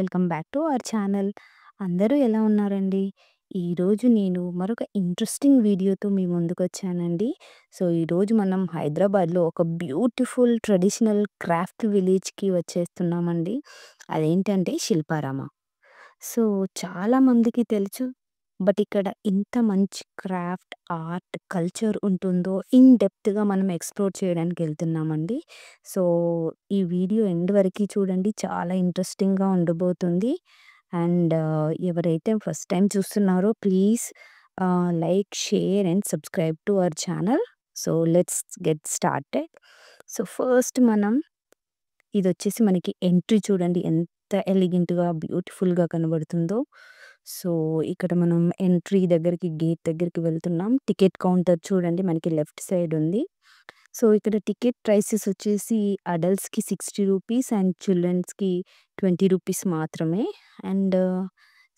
Welcome back to our channel. అందరూ ఎలా ఉన్నారండి? ఈరోజు నేను మరొక ఇంట్రెస్టింగ్ వీడియోతో మీ ముందుకొచ్చానండి. ఈరోజు మనం హైదరాబాద్‌లో ఒక బ్యూటిఫుల్ ట్రెడిషనల్ క్రాఫ్ట్ విలేజ్‌కి వచ్చేస్తున్నామండి. అదేంటంటే శిల్పారామ. సో, చాలా మందికి తెలుసు. బట్ ఇక్కడ ఇంత మంచి క్రాఫ్ట్, ఆర్ట్, కల్చర్ ఉంటుందో ఇన్ డెప్త్‌గా మనం ఎక్స్‌ప్లోర్ చేయడానికెళ్తున్నామండి. సో, ఈ వీడియో ఎండ్ వరకి చూడండి. చాలా ఇంట్రెస్టింగ్‌గా ఉండబోతుంది. అండ్ ఎవరైతే ఫస్ట్ టైమ్ చూస్తున్నారో please like, share and subscribe to our channel. So, let's get started. First మనం ఇదొచ్చేసి మనకి ఎంట్రీ చూడండి ఎంత ఎలిగెంట్‌గా, బ్యూటిఫుల్‌గా కనబడుతుందో. సో, ఇక్కడ మనం ఎంట్రీ దగ్గరికి, గేట్ దగ్గరికి వెళ్తున్నాం. టికెట్ కౌంటర్ చూడండి మనకి లెఫ్ట్ సైడ్ ఉంది. ఇక్కడ టికెట్ ప్రైసెస్ వచ్చేసి అడల్ట్స్‌కి రూ. 60 అండ్ చిల్డ్రన్స్‌కి రూ. 20 మాత్రమే. And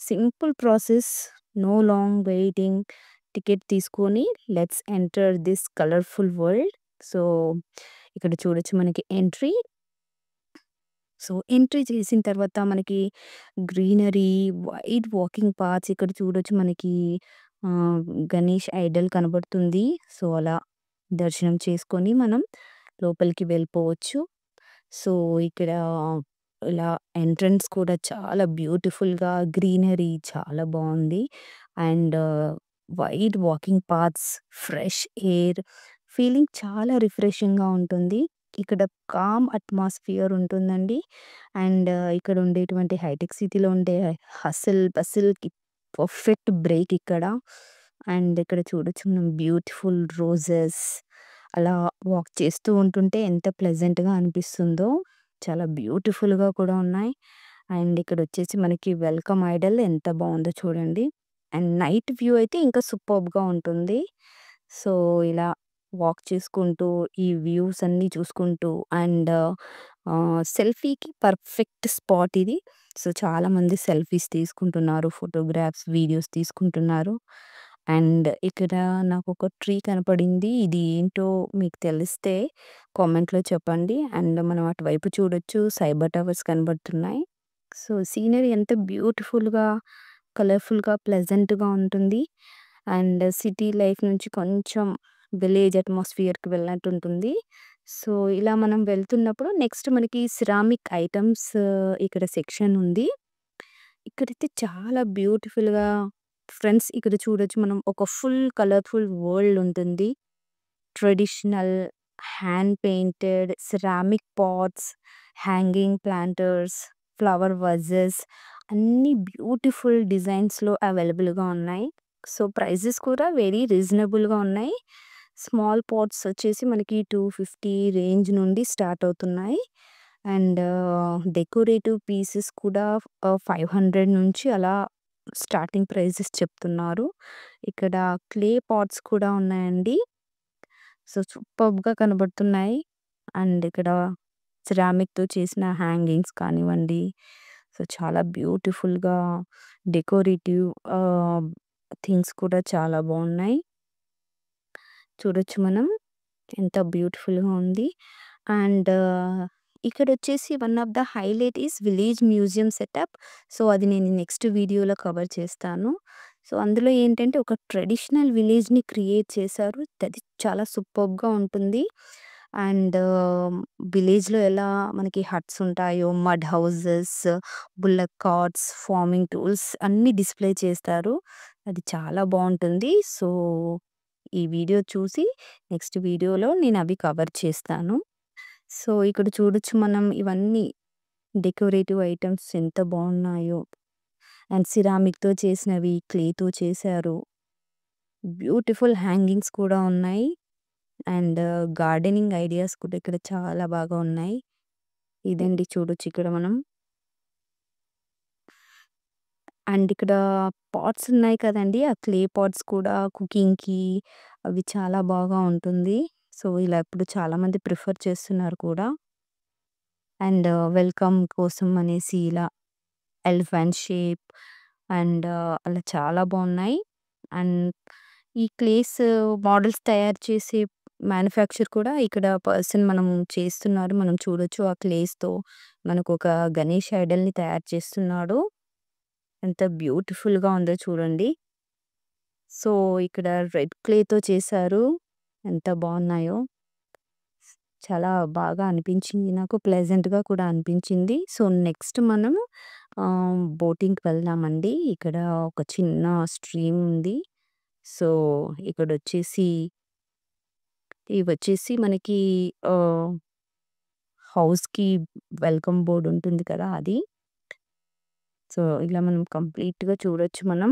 simple process, no long waiting. Ticket తీసుకొని let's enter this colourful world. So, ఇక్కడ చూడొచ్చు మనకి ఎంట్రీ. ఎంట్రీ చేసిన తర్వాత మనకి గ్రీనరీ, వైడ్ వాకింగ్ పాత్స్ ఇక్కడ చూడొచ్చు మనకి ఆహ్, గణేష్ ఐడల్ కనబడుతుంది. అలా దర్శనం చేసుకొని మనం లోపలికి వెళ్ళిపోవచ్చు. సో, ఇక్కడ ఇలా ఎంట్రన్స్ కూడా చాలా బ్యూటిఫుల్‌గా గ్రీనరీ చాలా బావుంది. And wide walking paths, fresh air, feeling చాలా రిఫ్రెషింగ్‌గా ఉంటుంది. ఇక్కడ కామ్ అట్మాస్ఫియర్ ఉంటుందండి. అండ్ ఇక్కడ ఉండేటువంటి హైటెక్ సిటీలో ఉండే హస్ల్, బస్ల్‌కి పర్ఫెక్ట్ బ్రేక్ ఇక్కడ. అండ్ ఇక్కడ చూడొచ్చు మనం బ్యూటిఫుల్ రోజెస్ అలా వాక్ చేస్తూ ఉంటుంటే ఎంత ప్లెజెంట్‌గా అనిపిస్తుందో. చాలా బ్యూటిఫుల్‌గా కూడా ఉన్నాయి. అండ్ ఇక్కడొచ్చేసి మనకి వెల్కమ్ ఐడల్ ఎంత బావుందో చూడండి. అండ్ నైట్ వ్యూ అయితే ఇంకా సూపర్బ్‌గా ఉంటుంది. సో, ఇలా వాక్ చేసుకుంటూ, ఈ వ్యూస్ అన్నీ చూసుకుంటూ అండ్ సెల్ఫీకి పర్ఫెక్ట్ స్పాట్ ఇది. చాలామంది సెల్ఫీస్ తీసుకుంటున్నారు. ఫోటోగ్రాఫ్స్, వీడియోస్ తీసుకుంటున్నారు. అండ్ ఇక్కడ నాకొక ట్రీ కనపడింది. ఇది ఏంటో మీకు తెలిస్తే కామెంట్‌లో చెప్పండి. అండ్ మనం అటువైపు చూడొచ్చు సైబర్ టవర్స్ కనబడుతున్నాయి. సీనరీ ఎంత బ్యూటిఫుల్‌గా, కలర్‌ఫుల్‌గా, ప్లెజెంట్‌గా ఉంటుంది. అండ్ సిటీ లైఫ్ నుంచి కొంచెం విలేజ్ అట్మాస్ఫియర్‌కి వెళ్ళినట్టు ఉంటుంది. ఇలా మనం వెళ్తున్నప్పుడు నెక్స్ట్ మనకి సిరామిక్ ఐటెమ్స్ ఇక్కడ సెక్షన్ ఉంది. ఇక్కడైతే చాలా బ్యూటిఫుల్‌గా ఫ్రెండ్స్ ఇక్కడ చూడొచ్చు మనం ఒక ఫుల్ కలర్‌ఫుల్ వరల్డ్ ఉంటుంది. Traditional, hand painted, ceramic pots, hanging planters, flower vases అన్నీ బ్యూటిఫుల్ డిజైన్స్‌లో అవైలబుల్‌గా ఉన్నాయి. ప్రైజెస్ కూడా వెరీ రీజనబుల్‌గా ఉన్నాయి. స్మాల్ పాట్స్ వచ్చేసి మనకి 250 రేంజ్ నుండి స్టార్ట్ అవుతున్నాయి. అండ్ డెకరేటివ్ పీసెస్ కూడా 500 నుంచి అలా స్టార్టింగ్ ప్రైజెస్ చెప్తున్నారు. ఇక్కడ క్లే పాట్స్ కూడా ఉన్నాయండి. సూపర్బ్‌గా కనబడుతున్నాయి. అండ్ ఇక్కడ సిరామిక్‌తో చేసిన హ్యాంగింగ్స్ కానివ్వండి. చాలా బ్యూటిఫుల్‌గా డెకరేటివ్ ఆహ్, థింగ్స్ కూడా చాలా బావున్నాయి. చూడొచ్చు మనం ఎంత బ్యూటిఫుల్‌గా ఉంది. అండ్ ఇక్కడొచ్చేసి one of the highlight is village museum setup. అది నేను నెక్స్ట్ వీడియోలో కవర్ చేస్తాను. అందులో ఏంటంటే ఒక ట్రెడిషనల్ విలేజ్‌ని క్రియేట్ చేశారు. అది చాలా సూపర్బ్‌గా ఉంటుంది. అండ్ విలేజ్‌లో ఎలా మనకి హట్స్ ఉంటాయో, mud houses, bullock carts, farming tools అన్నీ డిస్‌ప్లే చేస్తారు. అది చాలా బావుంటుంది. ఈ వీడియో చూసి నెక్స్ట్ వీడియోలో నేనవి కవర్ చేస్తాను. ఇక్కడ చూడొచ్చు మనం ఇవన్నీ డెకరేటివ్ ఐటెమ్స్ ఎంత బావున్నాయో. అండ్ సిరామిక్‌తో చేసినవి, క్లేతో చేశారు. బ్యూటిఫుల్ హ్యాంగింగ్స్ కూడా ఉన్నాయి. అండ్ గార్డెనింగ్ ఐడియాస్ కూడా ఇక్కడ చాలా బాగా ఉన్నాయి. ఇదండి చూడొచ్చు ఇక్కడ మనం. అండ్ ఇక్కడ పాట్స్ ఉన్నాయి కదండీ! ఆ క్లే పాట్స్ కూడా కుకింగ్‌కి అవి చాలా బాగా ఉంటుంది. ఇలా ఇప్పుడు చాలామంది ప్రిఫర్ చేస్తున్నారు కూడా. అండ్ వెల్కమ్ కోసం అనేసి ఇలా ఎలిఫెంట్ షేప్ అండ్ అలా చాలా బావున్నాయి. అండ్ ఈ క్లేస్ మోడల్స్ తయారు చేసే మ్యానుఫ్యాక్చర్ కూడా ఇక్కడ పర్సన్ మనం చేస్తున్నారు. మనం చూడొచ్చు ఆ క్లేస్‌తో మనకొక గణేష్ ఐడల్‌ని తయారు చేస్తున్నాడు. ఎంత బ్యూటిఫుల్‌గా ఉందో చూడండి. సో, ఇక్కడ రెడ్ క్లేతో చేశారు. ఎంత బావున్నాయో. చాలా బాగా అనిపించింది నాకు. ప్లెజెంట్‌గా కూడా అనిపించింది. సో, నెక్స్ట్ మనం బోటింగ్‌కి వెళ్దామండి. ఇక్కడ ఒక చిన్న స్ట్రీమ్ ఉంది. సో, ఇక్కడొచ్చేసి ఇవొచ్చేసి మనకి ఆహ్, హౌస్‌కి వెల్కమ్ బోర్డ్ ఉంటుంది కదా! అది. సో, ఇలా మనం కంప్లీట్‌గా చూడొచ్చు మనం.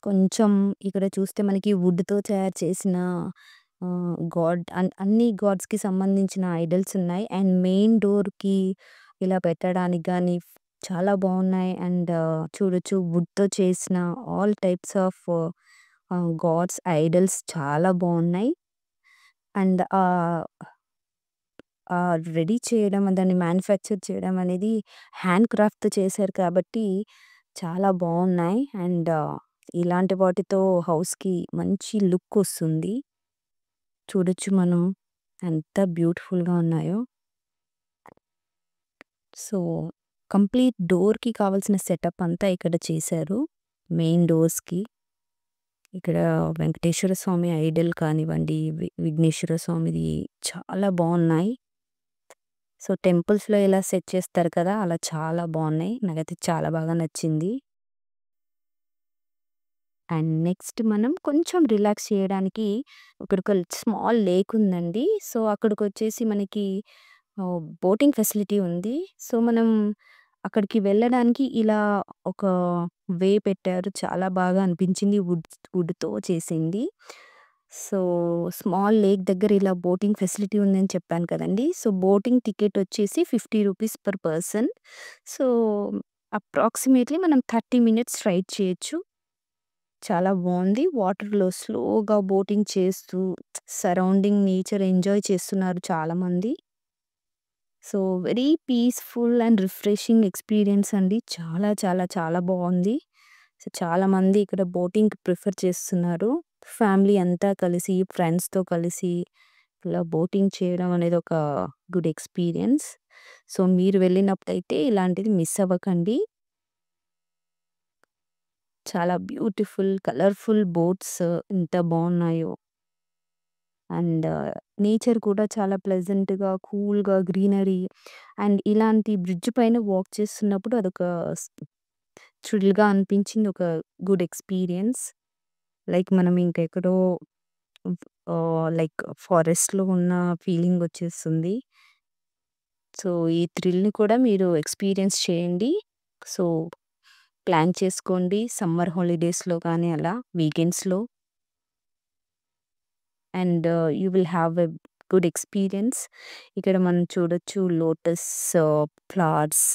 కొంచెం ఇక్కడ చూస్తే మనకి వుడ్‌తో తయారు చేసిన అన్ని గాడ్స్‌కి సంబంధించిన ఐడల్స్ ఉన్నాయి. అండ్ మెయిన్ డోర్‌కి ఇలా పెట్టడానికి గాని చాలా బావున్నాయి. అండ్ చూడొచ్చు వుడ్‌తో చేసిన all types of gods idols చాలా బావున్నాయి. అండ్ రెడీ చేయడం, దాన్ని మ్యానుఫ్యాక్చర్ చేయడం అనేది హ్యాండ్ క్రాఫ్ట్‌తో చేశారు కాబట్టి చాలా బావున్నాయి. అండ్ ఇలాంటి వాటితో హౌస్‌కి మంచి లుక్ ఒస్తుంది. చూడొచ్చు మనం ఎంత బ్యూటిఫుల్‌గా ఉన్నాయో. సో, కంప్లీట్ డోర్‌కి కావాల్సిన సెటప్ అంతా ఇక్కడ చేశారు. మెయిన్ డోర్స్‌కి. ఇక్కడ వెంకటేశ్వర స్వామి ఐడల్ కానివ్వండి, విఘ్నేశ్వర స్వామిది చాలా బావున్నాయి. సో, టెంపుల్స్‌లో ఎలా సెట్ చేస్తారు కదా! అలా చాలా బావున్నాయి. నాకైతే చాలా బాగా నచ్చింది. అండ్ నెక్స్ట్ మనం కొంచెం రిలాక్స్ చేయడానికి ఇక్కడొక స్మాల్ లేక్ ఉందండి. సో, అక్కడికొచ్చేసి మనకి బోటింగ్ ఫెసిలిటీ ఉంది. సో, మనం అక్కడికి వెళ్ళడానికి ఇలా ఒక వే పెట్టారు. చాలా బాగా అనిపించింది. వుడ్‌తో చేసింది. సో, స్మాల్ లేక్ దగ్గర ఇలా బోటింగ్ ఫెసిలిటీ ఉందని చెప్పాను కదండీ! సో, బోటింగ్ టికెట్ వచ్చేసి ₹50 పర్ పర్సన్. సో, అప్రాక్సిమేట్‌లీ మనం 30 మినిట్స్ రైడ్ చేయొచ్చు. చాలా బావుంది. వాటర్‌లో స్లోగా బోటింగ్ చేస్తూ సరౌండింగ్ నేచర్ ఎంజాయ్ చేస్తున్నారు చాలామంది. So, very peaceful and refreshing experience అండి. చాలా చాలా చాలా బావుంది. సో, చాలామంది ఇక్కడ బోటింగ్‌కి ప్రిఫర్ చేస్తున్నారు. ఫ్యామిలీ అంతా కలిసి, ఫ్రెండ్స్‌తో కలిసి ఇలా బోటింగ్ చేయడం అనేది ఒక గుడ్ ఎక్స్‌పీరియన్స్. సో, మీరు వెళ్ళినప్పుడైతే ఇలాంటిది మిస్ అవ్వకండి. చాలా బ్యూటిఫుల్, కలర్‌ఫుల్ బోట్స్ ఎంత బావున్నాయో. అండ్ నేచర్ కూడా చాలా ప్లెజెంట్‌గా, కూల్‌గా గ్రీనరీ అండ్ ఇలాంటి బ్రిడ్జ్ పైన వాక్ చేస్తున్నప్పుడు అదొక స్ థ్రిల్‌గా అనిపించింది. ఒక గుడ్ ఎక్స్‌పీరియన్స్. లైక్ మనం ఇంకెక్కడో లైక్ ఫారెస్ట్‌లో ఉన్న ఫీలింగ్ వచ్చేస్తుంది. సో, ఈ థ్రిల్‌ని కూడా మీరు ఎక్స్‌పీరియన్స్ చేయండి. సో, ప్లాన్ చేసుకోండి. సమ్మర్ హాలిడేస్‌లో కానీ అలా వీకెండ్స్‌లో. And you will have a good experience. ఇక్కడ మనం చూడొచ్చు లోటస్ ఫ్లవర్స్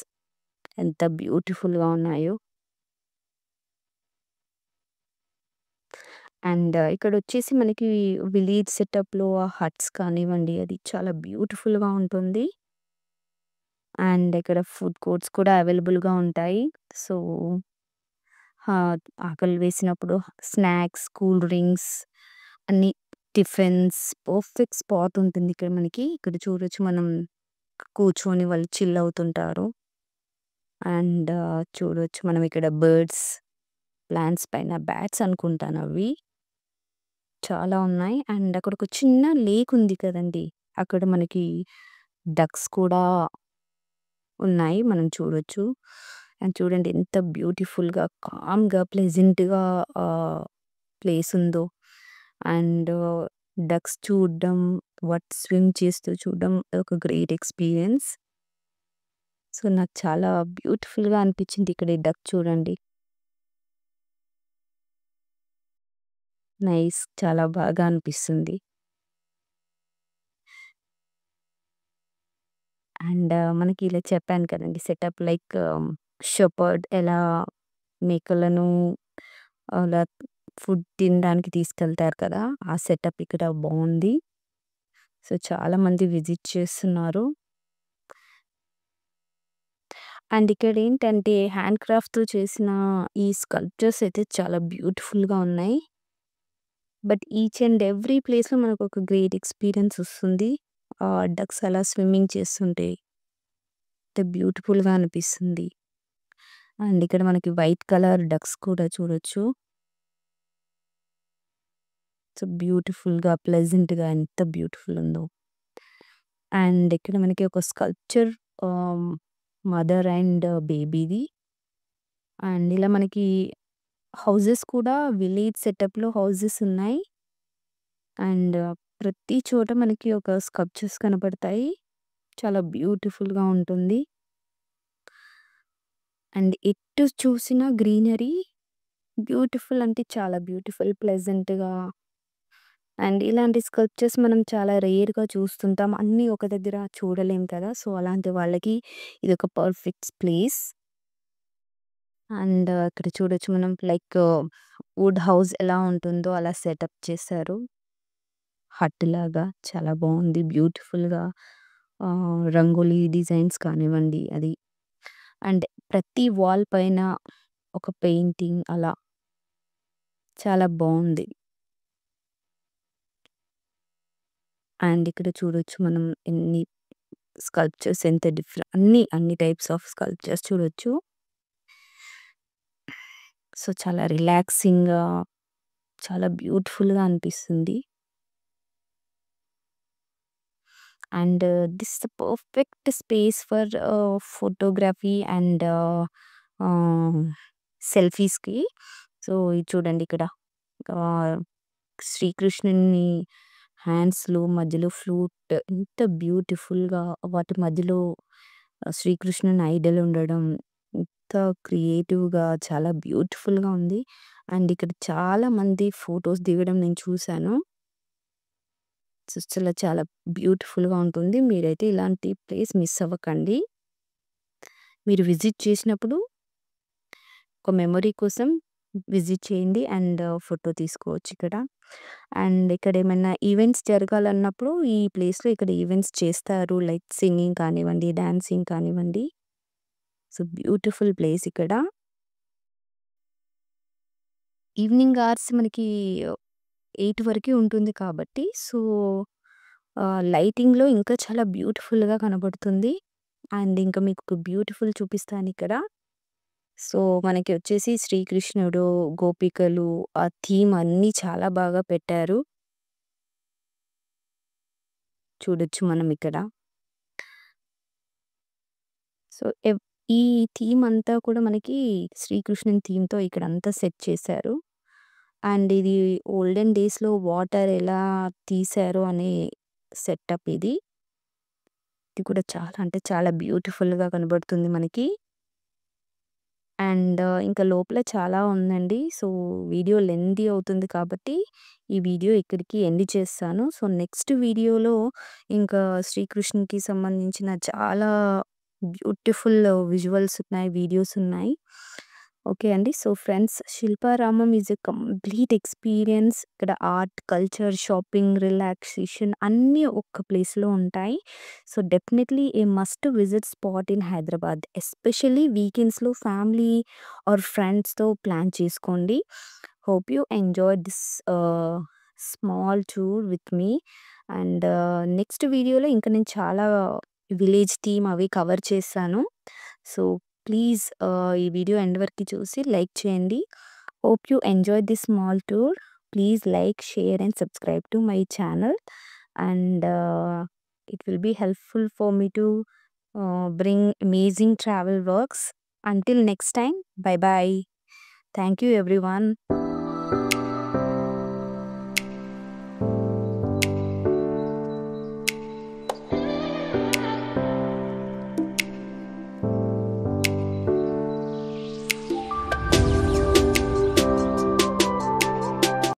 ఎంత బ్యూటిఫుల్‌గా ఉన్నాయో. అండ్ ఇక్కడొచ్చేసి మనకి విలేజ్ సెటప్‌లో ఆ హట్స్ కానివ్వండి, అది చాలా బ్యూటిఫుల్‌గా ఉంటుంది. అండ్ ఇక్కడ ఫుడ్ కోర్ట్స్ కూడా అవైలబుల్‌గా ఉంటాయి. సో, ఆకలి వేసినప్పుడు స్నాక్స్, కూల్ డ్రింక్స్ అన్నీ టిఫిన్స్ పర్ఫెక్ట్ స్పాట్ ఉంటుంది ఇక్కడ మనకి. ఇక్కడ చూడొచ్చు మనం కూర్చొని వాళ్ళు చిల్ అవుతుంటారు. అండ్ చూడొచ్చు మనం ఇక్కడ బర్డ్స్, ప్లాంట్స్ పైన బ్యాట్స్ అనుకుంటానవి. చాలా ఉన్నాయి. అండ్ అక్కడొక చిన్న లేక్ ఉంది కదండీ! అక్కడ మనకి డక్స్ కూడా ఉన్నాయి. మనం చూడొచ్చు. అండ్ చూడండి ఎంత బ్యూటిఫుల్‌గా, కామ్‌గా, ప్లెజెంట్‌గా ప్లేస్ ఉందో. అండ్ డక్స్ చూడడం, వాటి స్విమ్ చేస్తూ చూడడం ఒక గ్రేట్ ఎక్స్‌పీరియన్స్. సో, నాకు చాలా బ్యూటిఫుల్‌గా అనిపించింది ఇక్కడ ఈ డక్ చూడండి. నైస్ చాలా బాగా అనిపిస్తుంది. అండ్ మనకి ఇలా చెప్పాను కదండీ సెటప్ లైక్ షెపర్డ్ ఎలా మేకలను అలా ఫుడ్ తినడానికి తీసుకెళ్తారు కదా! ఆ సెటప్ ఇక్కడ బావుంది. సో, చాలామంది విజిట్ చేస్తున్నారు. అండ్ ఇక్కడేంటంటే హ్యాండ్ క్రాఫ్ట్‌తో చేసిన ఈ స్కల్ప్చర్స్ అయితే చాలా బ్యూటిఫుల్‌గా ఉన్నాయి. బట్ ఈచ్ అండ్ ఎవ్రీ ప్లేస్‌లో మనకొక గ్రేట్ ఎక్స్‌పీరియన్స్ ఒస్తుంది. డక్స్ అలా స్విమ్మింగ్ చేస్తుంటే ఎంత బ్యూటిఫుల్‌గా అనిపిస్తుంది. అండ్ ఇక్కడ మనకి వైట్ కలర్ డక్స్ కూడా చూడొచ్చు. సో, బ్యూటిఫుల్‌గా, ప్లెజెంట్‌గా ఎంత బ్యూటిఫుల్ ఉందో. అండ్ ఇక్కడ మనకి ఒక స్కల్ప్చర్ ఆహ్, మదర్ అండ్ బేబీది. అండ్ ఇలా మనకి హౌసెస్ కూడా విలేజ్ సెటప్‌లో హౌసెస్ ఉన్నాయి. అండ్ ప్రతి చోట మనకి ఒక స్కల్ప్చర్స్ కనపడతాయి. చాలా బ్యూటిఫుల్‌గా ఉంటుంది. అండ్ ఎటు చూసినా గ్రీనరీ బ్యూటిఫుల్ అంటే చాలా బ్యూటిఫుల్, ప్లెజెంట్‌గా. అండ్ ఇలాంటి స్కల్ప్చర్స్ మనం చాలా రేర్‌గా చూస్తుంటాం. అన్నీ ఒక దగ్గర చూడలేం కదా! సో, అలాంటి వాళ్ళకి ఇదొక పర్ఫెక్ట్ ప్లేస్. అండ్ ఇక్కడ చూడొచ్చు మనం లైక్ వుడ్ హౌస్ ఎలా ఉంటుందో అలా సెటప్ చేశారు. హట్ లాగా చాలా బావుంది. బ్యూటిఫుల్‌గా రంగోలీ డిజైన్స్ కానివ్వండి అది. అండ్ ప్రతి వాల్ పైన ఒక పెయింటింగ్ అలా చాలా బావుంది. అండ్ ఇక్కడ చూడొచ్చు మనం ఎన్ని స్కల్ప్చర్స్ ఎంత అన్ని టైప్స్ ఆఫ్ స్కల్ప్చర్స్ చూడొచ్చు. సో, చాలా రిలాక్సింగ్‌గా, చాలా బ్యూటిఫుల్‌గా అనిపిస్తుంది. And this the perfect space for photography and ఆహ్, సెల్ఫీస్‌కి. సో, ఇది చూడండి ఇక్కడ ఆహ్, శ్రీకృష్ణుని హ్యాండ్స్‌లో మధ్యలో ఫ్లూట్ ఎంత బ్యూటిఫుల్‌గా వాటి మధ్యలో శ్రీకృష్ణుని ఐడల్ ఉండడం ఎంత క్రియేటివ్‌గా చాలా బ్యూటిఫుల్‌గా ఉంది. అండ్ ఇక్కడ చాలా మంది ఫోటోస్ దిగడం నేను చూసాను. సో, చాలా బ్యూటిఫుల్‌గా ఉంటుంది. మీరైతే ఇలాంటి ప్లేస్ మిస్ అవ్వకండి. మీరు విజిట్ చేసినప్పుడు ఒక మెమరీ కోసం విజిట్ చేయండి. అండ్ ఫోటో తీసుకోవచ్చు ఇక్కడ. అండ్ ఇక్కడ ఏమైనా ఈవెంట్స్ జరగాలన్నప్పుడు ఈ ప్లేస్‌లో ఇక్కడ ఈవెంట్స్ చేస్తారు. లైక్ సింగింగ్ కానివ్వండి, డాన్సింగ్ కానివ్వండి. సో, బ్యూటిఫుల్ ప్లేస్ ఇక్కడ. ఈవినింగ్ అవర్స్ మనకి 8 వరకే ఉంటుంది కాబట్టి సో, లైటింగ్‌లో ఇంకా చాలా బ్యూటిఫుల్‌గా కనబడుతుంది. అండ్ ఇంకా మీకు బ్యూటిఫుల్ చూపిస్తానిక్కడ. సో, మనకి వచ్చేసి శ్రీకృష్ణుడు, గోపికలు ఆ థీమ్ అన్నీ చాలా బాగా పెట్టారు. చూడొచ్చు మనం ఇక్కడ. సో, ఈ థీమ్ అంతా కూడా మనకి శ్రీకృష్ణుని థీమ్‌తో ఇక్కడంతా సెట్ చేశారు. అండ్ ఇది ఓల్డెన్ డేస్‌లో వాటర్ ఎలా తీశారో అనే సెటప్ ఇది. ఇది కూడా చాలా అంటే చాలా బ్యూటిఫుల్‌గా కనబడుతుంది మనకి. అండ్ ఇంకా లోపల చాలా ఉందండి. సో, వీడియో లెంథీ అవుతుంది కాబట్టి, ఈ వీడియో ఇక్కడికి ఎండ్ చేస్తాను. సో, నెక్స్ట్ వీడియోలో ఇంకా శ్రీకృష్ణునికి సంబంధించిన చాలా బ్యూటిఫుల్ విజువల్స్ ఉన్నాయి, వీడియోస్ ఉన్నాయి. ఓకే అండి. So, friends Shilparamam is a complete experience. ఇక్కడ ఆర్ట్, కల్చర్, షాపింగ్, రిలాక్సేషన్ అన్నీ ఒక్క ప్లేస్‌లో ఉంటాయి. So, definitely a must visit spot in Hyderabad. Especially వీకెండ్స్‌లో ఫ్యామిలీ ఆర్ ఫ్రెండ్స్‌తో ప్లాన్ చేసుకోండి. హోప్ యూ ఎంజాయ్ దిస్ ఆహ్, small tour with me. And next వీడియోలో ఇంకా నేను చాలా విలేజ్ థీమ్ అవి కవర్ చేశాను. సో, ప్లీజ్ ఈ వీడియో ఎండ్ వరకు చూసి లైక్ చేయండి. Hope you enjoy this small tour. Please like, share and subscribe to my channel. And it will be helpful for me to bring amazing travel works. Until next time, bye bye. Thank you, everyone.